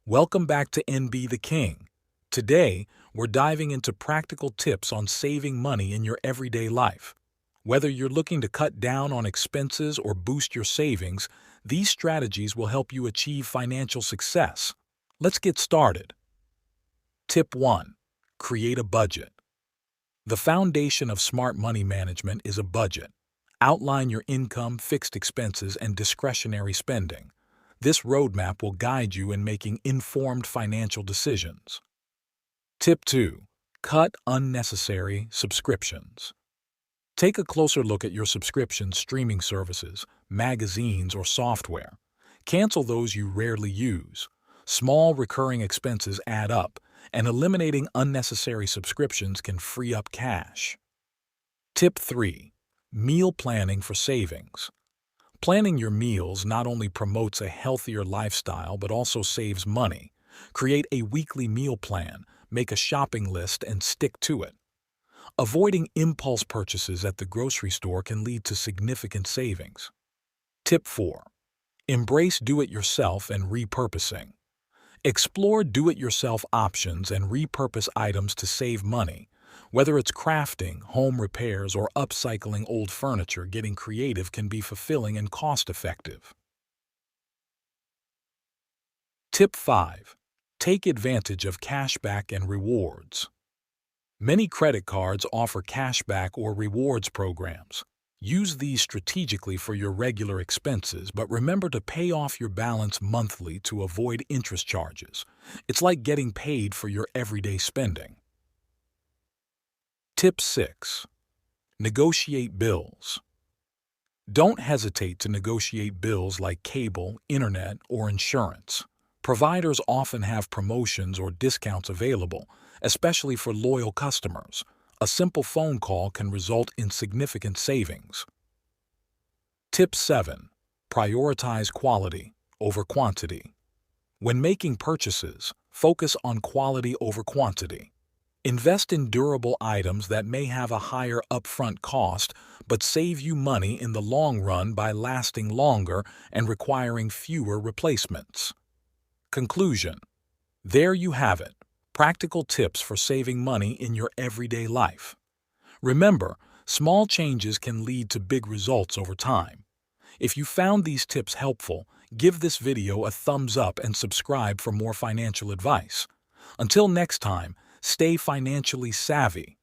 Welcome back to NB the King. Today, we're diving into practical tips on saving money in your everyday life. Whether you're looking to cut down on expenses or boost your savings, these strategies will help you achieve financial success. Let's get started. Tip 1. Create a budget. The foundation of smart money management is a budget. Outline your income, fixed expenses, and discretionary spending. This roadmap will guide you in making informed financial decisions. Tip 2. Cut unnecessary subscriptions. Take a closer look at your subscriptions, streaming services, magazines, or software. Cancel those you rarely use. Small recurring expenses add up, and eliminating unnecessary subscriptions can free up cash. Tip 3. Meal planning for savings. Planning your meals not only promotes a healthier lifestyle but also saves money. Create a weekly meal plan, make a shopping list, and stick to it. Avoiding impulse purchases at the grocery store can lead to significant savings. Tip 4. Embrace do-it-yourself and repurposing. Explore do-it-yourself options and repurpose items to save money. Whether it's crafting, home repairs, or upcycling old furniture, getting creative can be fulfilling and cost-effective. Tip 5. Take advantage of cashback and rewards. Many credit cards offer cashback or rewards programs. Use these strategically for your regular expenses, but remember to pay off your balance monthly to avoid interest charges. It's like getting paid for your everyday spending. Tip 6. Negotiate bills. Don't hesitate to negotiate bills like cable, internet, or insurance. Providers often have promotions or discounts available, especially for loyal customers. A simple phone call can result in significant savings. Tip 7. Prioritize quality over quantity. When making purchases, focus on quality over quantity. Invest in durable items that may have a higher upfront cost but save you money in the long run by lasting longer and requiring fewer replacements. Conclusion. There you have it. Practical tips for saving money in your everyday life. Remember, small changes can lead to big results over time. If you found these tips helpful, give this video a thumbs up and subscribe for more financial advice. Until next time, stay financially savvy